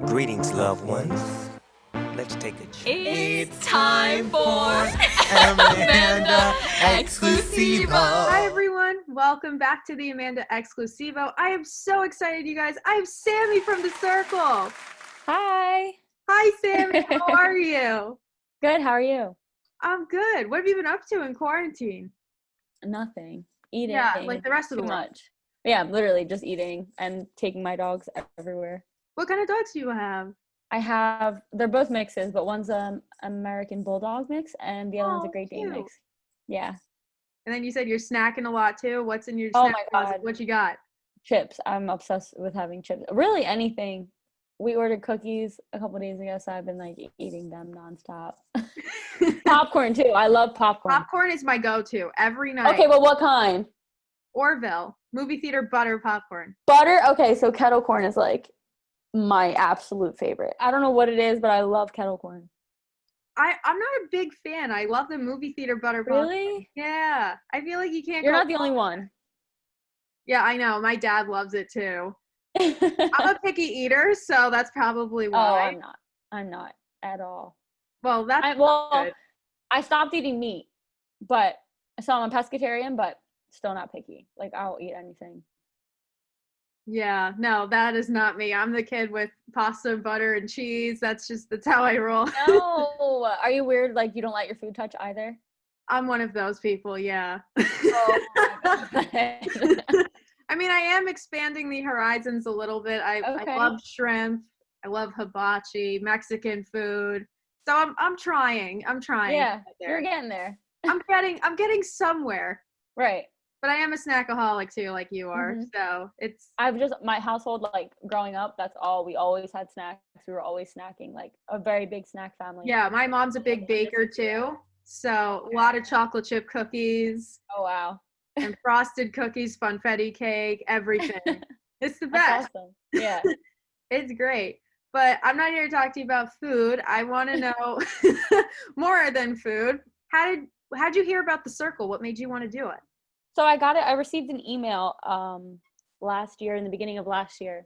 Greetings, loved ones. Let's take a trip. It's time for Amanda Exclusivo. Hi everyone, welcome back to the Amanda Exclusivo. I am so excited, you guys. I have Sammie from the Circle. Hi. Hi Sammie, how are you? Good. How are you? I'm good. What have you been up to in quarantine? Nothing. Eating. Yeah, like the rest of the too world. much. Yeah, literally just eating and taking my dogs everywhere. What kind of dogs do you have? They're both mixes, but one's an American Bulldog mix and the other one's a Oh, Great Dane cute. mix. Yeah. And then you said you're snacking a lot too. What's in your Oh snack my closet? God. What you got? Chips. I'm obsessed with having chips. Really anything. We ordered cookies a couple days ago, so I've been like eating them nonstop. Popcorn too. I love popcorn. Popcorn is my go-to every night. Okay, but what kind? Orville, movie theater butter popcorn. Butter? Okay, so kettle corn is like my absolute favorite. I don't know what it is, but I love kettle corn. I'm not a big fan. I love the movie theater butter popcorn. Really? Yeah. I feel like you can't You're go not the only wrong. one. Yeah, I know. My dad loves it too. I'm a picky eater, so that's probably Oh, why. I'm not at all. Well, that's good. I stopped eating meat, but so I'm a pescatarian, but still not picky. Like I'll eat anything. Yeah, no, that is not me. I'm the kid with pasta, butter, and cheese. That's how I roll. No, are you weird? Like you don't let your food touch either? I'm one of those people, yeah. Oh my God. I mean, I am expanding the horizons a little bit. I Okay. love shrimp. I love hibachi, Mexican food. So I'm trying. I'm trying. Yeah, to get there. you're getting there. I'm getting somewhere. Right. But I am a snackaholic too, like you are. Mhm. So it's My household, like growing up, that's all. We always had snacks. We were always snacking, like a very big snack family. yeah. My mom's a big baker too, so a lot of chocolate chip cookies Oh, wow. and frosted cookies, funfetti cake, everything. It's the That's best. awesome. Yeah. It's great. But I'm not here to talk to you about food. I want to know more than food. How'd you hear about the Circle? What made you want to do it? So I received an email last year, in the beginning of last year.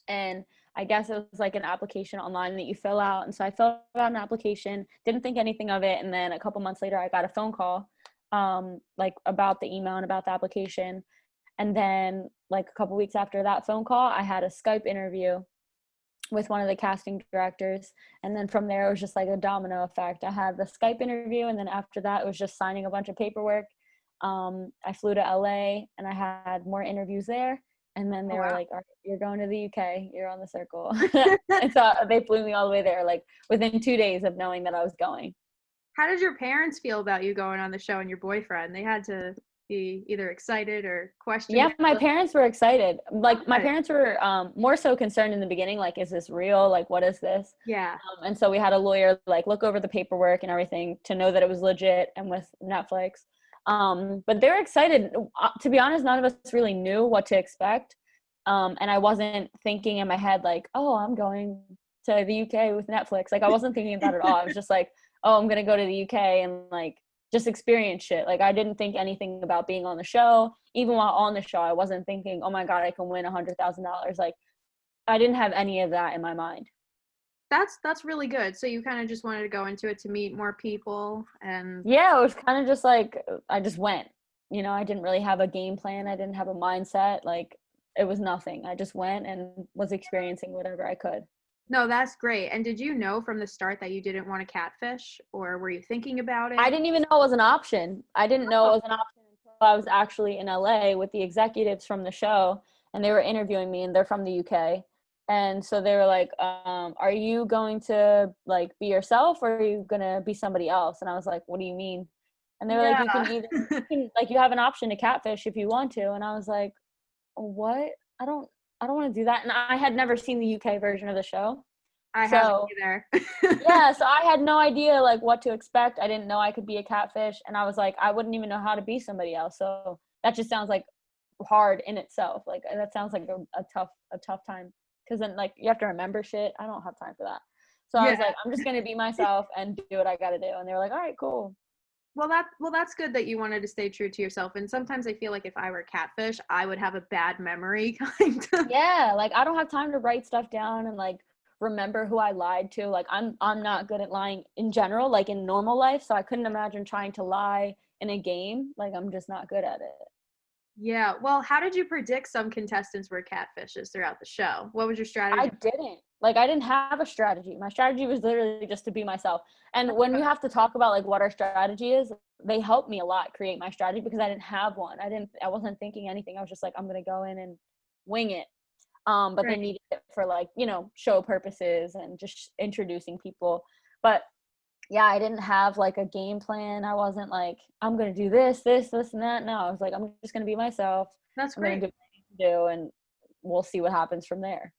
And I guess it was like an application online that you fill out. And so I filled out an application, didn't think anything of it. And then a couple months later, I got a phone call like about the email and about the application. And then like a couple weeks after that phone call, I had a Skype interview with one of the casting directors. And then from there, it was just like a domino effect. I had the Skype interview. And then after that, it was just signing a bunch of paperwork. I flew to LA and I had more interviews there. And then they were like, all right, you're going to the UK, you're on the Circle. And so they flew me all the way there, like within 2 days of knowing that I was going. How did your parents feel about you going on the show and your boyfriend? They had to be either excited or questioning. Yeah, my parents were excited. Like my Good. parents were more so concerned in the beginning, like, is this real? Like, what is this? Yeah. And so we had a lawyer like look over the paperwork and everything to know that it was legit and with Netflix. But they were excited. To be honest, none of us really knew what to expect. And I wasn't thinking in my head like, oh, I'm going to the UK with Netflix. Like I wasn't thinking of that at all. I was just like, oh, I'm going to go to the UK and like just experience shit. Like I didn't think anything about being on the show. Even while on the show, I wasn't thinking, oh my God, I can win $100,000. Like I didn't have any of that in my mind. That's really good. So you kind of just wanted to go into it to meet more people and Yeah, it was kind of just like I just went. You know, I didn't really have a game plan. I didn't have a mindset. Like it was nothing. I just went and was experiencing whatever I could. No, that's great. And did you know from the start that you didn't want to catfish, or were you thinking about it? I didn't even know it was an option. I didn't know it was an option until I was actually in LA with the executives from the show, and they were interviewing me, and they're from the UK. And so they were like, are you going to like be yourself, or are you going to be somebody else? And I was like, what do you mean? And they were like, you have an option to catfish if you want to. And I was like, what? I don't want to do that. And I had never seen the UK version of the show. I haven't either. Yeah, so I had no idea like what to expect. I didn't know I could be a catfish, and I was like, I wouldn't even know how to be somebody else. So that just sounds like hard in itself. Like that sounds like a tough time, because then like you have to remember shit. I don't have time for that. So I was like, I'm just gonna be myself and do what I gotta do. And they were like, all right, cool. Well, that's good that you wanted to stay true to yourself. And sometimes I feel like if I were catfish, I would have a bad memory, kind of. Yeah, like I don't have time to write stuff down and like remember who I lied to. Like I'm not good at lying in general, like in normal life. So I couldn't imagine trying to lie in a game. Like I'm just not good at it. Yeah. Well, how did you predict some contestants were catfishes throughout the show? What was your strategy? I didn't. Like I didn't have a strategy. My strategy was literally just to be myself. And when we have to talk about like what our strategy is, they helped me a lot create my strategy because I didn't have one. I wasn't thinking anything. I was just like, I'm gonna go in and wing it. But they needed it for like, you know, show purposes and just introducing people. But yeah, I didn't have like a game plan. I wasn't like, I'm gonna do this, and that. No, I was like, I'm just gonna be myself. That's I'm great. gonna do what I need to do, and we'll see what happens from there.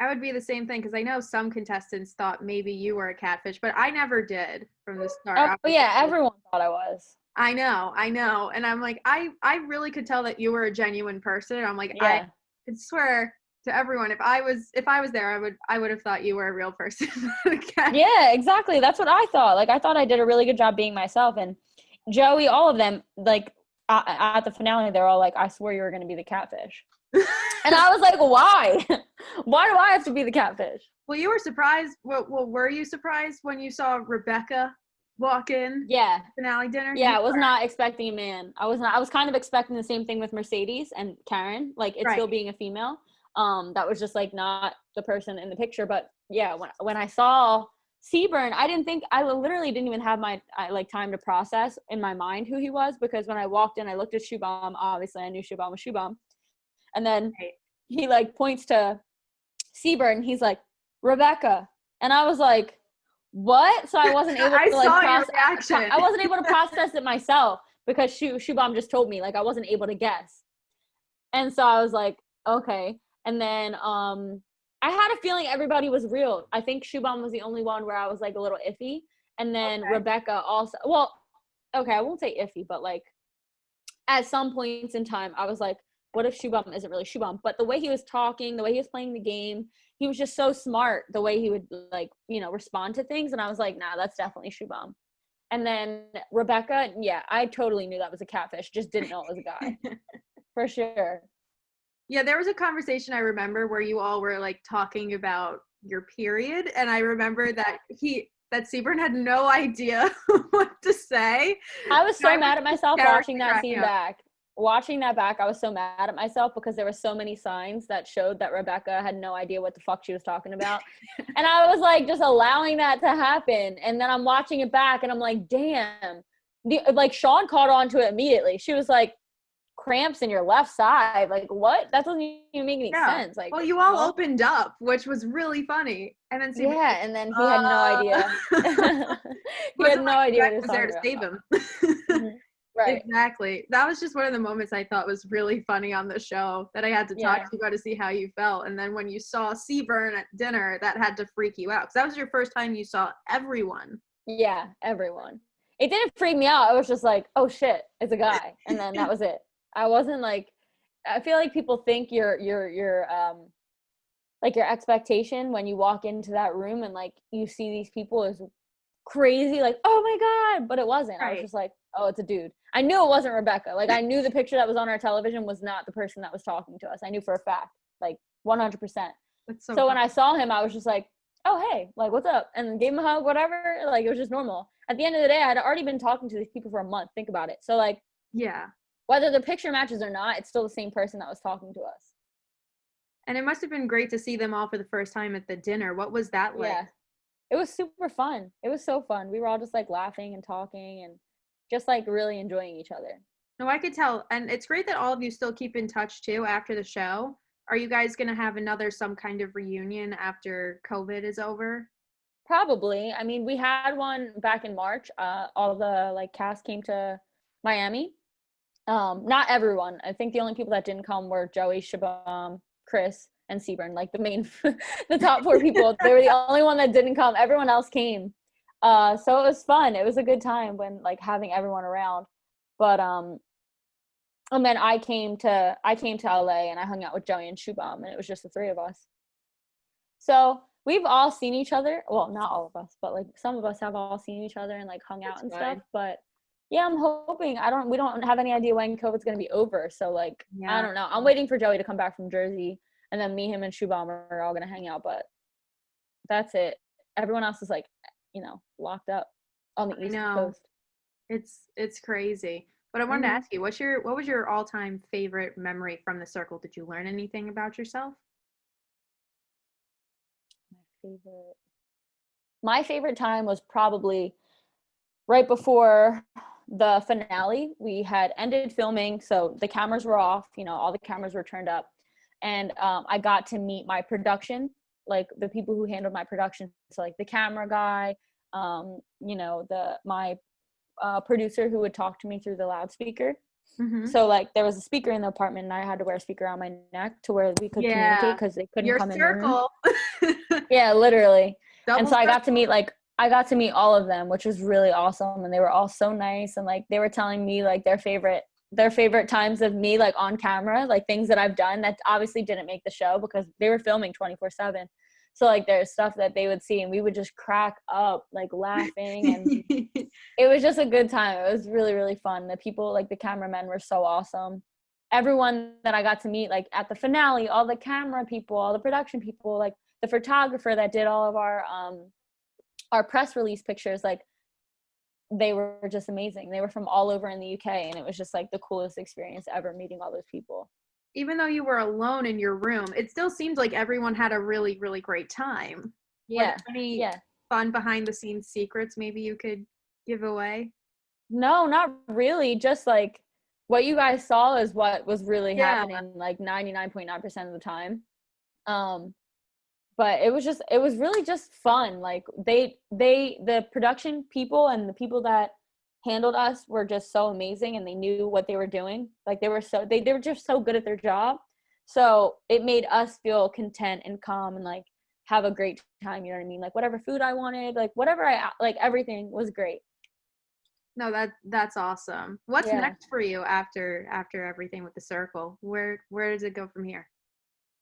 I would be the same thing because I know some contestants thought maybe you were a catfish, but I never did from the start. Oh yeah, everyone thought I was. I know, and I'm like, I really could tell that you were a genuine person. I'm like, Yeah. I could swear to everyone if I was there, I would have thought you were a real person. Yeah, exactly. That's what I thought. Like I thought I did a really good job being myself, and Joey, all of them, like at the finale, they're all like, I swore you were going to be the catfish. And I was like, why? Why do I have to be the catfish? Well, you were surprised. Well, were you surprised when you saw Rebecca walk in? Yeah. Finale dinner? Yeah, I was not expecting a man. I was kind of expecting the same thing with Mercedes and Karen, like it still being a female. That was just like not the person in the picture. But yeah, when I saw Seaburn, I literally didn't even have my time to process in my mind who he was, because when I walked in, I looked at Shubham. Obviously, I knew Shubham was Shubham. And then he like points to Seaburn and he's like, Rebecca. And I was like, what? So I wasn't able to like process. I wasn't able to process it myself because Shubham just told me, like I wasn't able to guess. And so I was like, okay. And then I had a feeling everybody was real. I think Shubham was the only one where I was like a little iffy. And then Rebecca also, well, okay, I won't say iffy, but like at some points in time, I was like, what if Shubham isn't really Shubham? But the way he was talking, the way he was playing the game, he was just so smart, the way he would like, you know, respond to things. And I was like, nah, that's definitely Shubham. And then Rebecca, yeah, I totally knew that was a catfish. Just didn't know it was a guy. For sure. Yeah, there was a conversation I remember where you all were like talking about your period. And I remember that Seaburn had no idea what to say. I was so mad at myself watching that scene back. Watching that back, I was so mad at myself because there were so many signs that showed that Rebecca had no idea what the fuck she was talking about. And I was like just allowing that to happen. And then I'm watching it back and I'm like, damn. Like Sean caught on to it immediately. She was like, cramps in your left side. Like, what? That doesn't even make any sense. Like, well, you all opened up, which was really funny. And then and then he had no idea. He had no idea what he was there to save him. Right. Exactly. That was just one of the moments I thought was really funny on the show that I had to talk to you about to see how you felt. And then when you saw Seaburn at dinner, that had to freak you out because that was your first time you saw everyone. Yeah, everyone. It didn't freak me out. I was just like, oh shit, it's a guy. And then that was it. I wasn't like, I feel like people think your like your expectation when you walk into that room and like you see these people is crazy, like, oh my God, but it wasn't. I was just like, oh, it's a dude. I knew it wasn't Rebecca. Like I knew the picture that was on our television was not the person that was talking to us. I knew for a fact, like 100%. So when I saw him, I was just like, oh, hey, like, what's up? And gave him a hug, whatever. Like, it was just normal. At the end of the day, I had already been talking to these people for a month. Think about it. So like, yeah, whether the picture matches or not, it's still the same person that was talking to us. And it must have been great to see them all for the first time at the dinner. What was that like? Yeah, it was super fun. It was so fun. We were all just like laughing and talking and just like really enjoying each other. No, I could tell. And it's great that all of you still keep in touch too after the show. Are you guys going to have some kind of reunion after COVID is over? Probably. I mean, we had one back in March. All the like cast came to Miami. Not everyone. I think the only people that didn't come were Joey, Shubham, Chris, and Seaburn, like the main, the top 4 people. They were the only one that didn't come. Everyone else came. So it was fun. It was a good time when like having everyone around. But and then I came to LA and I hung out with Joey and Shubham, and it was just the 3 of us. So we've all seen each other. Well, not all of us, but like some of us have all seen each other and like hung out and stuff. But yeah, I'm hoping. We don't have any idea when COVID's gonna be over. So like, I don't know. I'm waiting for Joey to come back from Jersey, and then me, him, and Shubham are all gonna hang out. But that's it. Everyone else is like, locked up on the East Coast. It's crazy. But I wanted to ask you, what was your all-time favorite memory from the circle? Did you learn anything about yourself? My favorite time was probably right before the finale. We had ended filming, so the cameras were off, all the cameras were turned up. And I got to meet my production, like the people who handled my production. So like the camera guy, my producer who would talk to me through the loudspeaker. So like there was a speaker in the apartment and I had to wear a speaker around my neck to where we could communicate because they couldn't come in the room. Yeah, literally. And so I got to meet all of them, which was really awesome. And they were all so nice. And like, they were telling me like their favorite times of me, like on camera, like things that I've done that obviously didn't make the show because they were filming 24/7. So like there's stuff that they would see and we would just crack up like laughing, and it was just a good time. It was really, really fun. The people, like the cameramen, were so awesome. Everyone that I got to meet, like at the finale, all the camera people, all the production people, like the photographer that did all of our press release pictures, like they were just amazing. They were from all over in the UK, and it was just like the coolest experience ever meeting all those people. Even though you were alone in your room, it still seemed like everyone had a really, really great time. Yeah. Were there any fun behind the scenes secrets maybe you could give away? No, not really. Just like what you guys saw is what was really happening like 99.9% of the time. But it was really just fun. Like the production people and the people that handled us were just so amazing, and they knew what they were doing. Like they were just so good at their job. So it made us feel content and calm and like have a great time. You know what I mean? Like whatever food I wanted, like whatever everything was great. No, that's awesome. What's next for you after everything with the circle? Where does it go from here?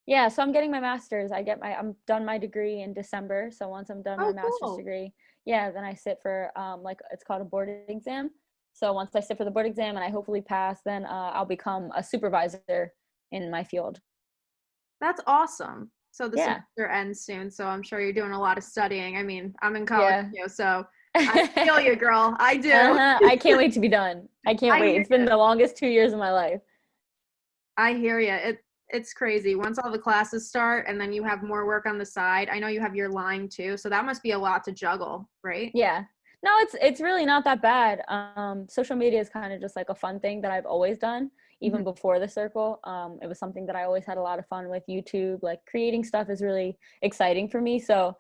Yeah, so I'm getting my master's. I'm done my degree in December. So once I'm done my master's degree, then I sit for it's called a board exam. So once I sit for the board exam and I hopefully pass, then I'll become a supervisor in my field. That's awesome. So the semester ends soon, so I'm sure you're doing a lot of studying. I mean, I'm in college, so I feel you, girl. I do. I can't wait to be done. I can't wait. It's been the longest 2 years of my life. I hear you. It's crazy. Once all the classes start and then you have more work on the side. I know you have your line too, so that must be a lot to juggle, right? Yeah. No, it's really not that bad. Social media is kind of just like a fun thing that I've always done, even before the circle. It was something that I always had a lot of fun with. YouTube, like creating stuff is really exciting for me. So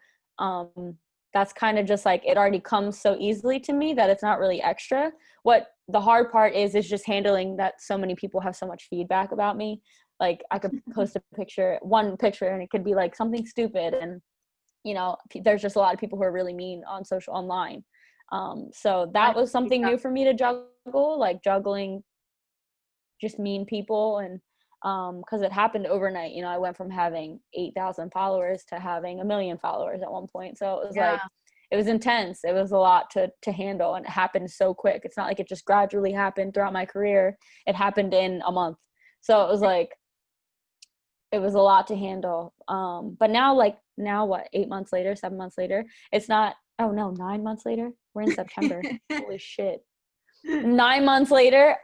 that's kind of just like it already comes so easily to me that it's not really extra. What the hard part is just handling that so many people have so much feedback about me. Like I could post one picture and it could be like something stupid, and there's just a lot of people who are really mean online. So that was something new for me to juggle, like juggling just mean people. And because it happened overnight, I went from having 8,000 followers to having 1 million followers at one point. So it was like, it was intense. It was a lot to handle, and it happened so quick. It's not like it just gradually happened throughout my career. It happened in a month. So it was like, it was a lot to handle. But now what, 8 months later, 7 months later, it's not, 9 months later, we're in September. Holy shit. 9 months later,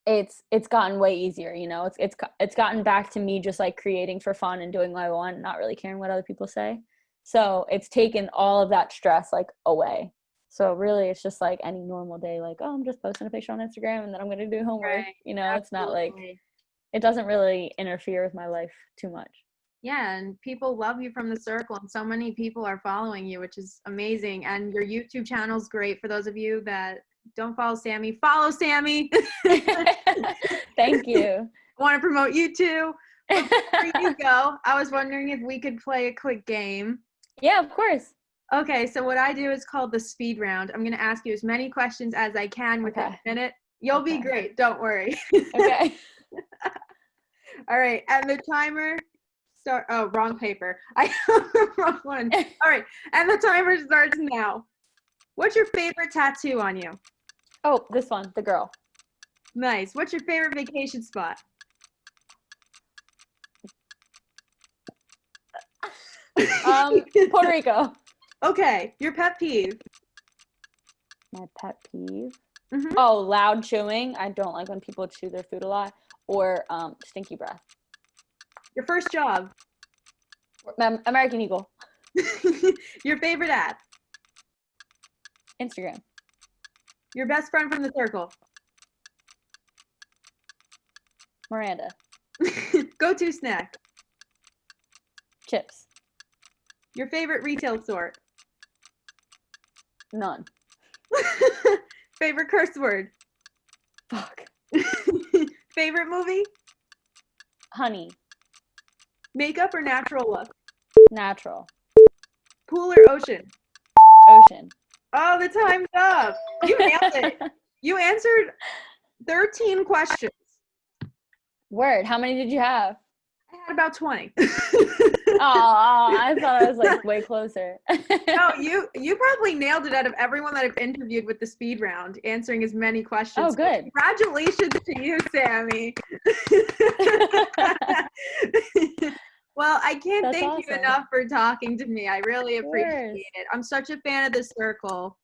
it's gotten way easier. It's gotten back to me just like creating for fun and doing what I want, not really caring what other people say. So it's taken all of that stress like away. So really it's just like any normal day, like, I'm just posting a picture on Instagram and then I'm going to do homework. Right. It's not like, it doesn't really interfere with my life too much. Yeah, and people love you from the circle, and so many people are following you, which is amazing. And your YouTube channel is great. For those of you that don't follow Sammie, follow Sammie. Thank you. I want to promote you too. Before you go, I was wondering if we could play a quick game. Yeah, of course. Okay, so what I do is called the speed round. I'm going to ask you as many questions as I can within a minute. You'll be great. Don't worry. Okay. All right, and the timer start. Oh, wrong paper. I have the wrong one. All right, and the timer starts now. What's your favorite tattoo on you? Oh, this one, the girl. Nice. What's your favorite vacation spot? Puerto Rico. Okay, your pet peeve. My pet peeve. Mm-hmm. Oh, loud chewing. I don't like when people chew their food a lot. Or stinky breath. Your first job. American Eagle. Your favorite app. Instagram. Your best friend from the circle. Miranda. Go-to snack. Chips. Your favorite retail store. None. Favorite curse word. Fuck. Favorite movie. Honey. Makeup or natural look. Natural. Pool or ocean. Ocean. Oh, the time's up. You nailed it. You answered 13 questions. Word. How many did you have? I had about 20. Oh, I thought I was like way closer. No, you probably nailed it out of everyone that I've interviewed with the speed round, answering as many questions. Oh, good. Congratulations to you, Sammie. Well, I can't That's thank you awesome. enough for talking to me. I really appreciate it. I'm such a fan of the circle.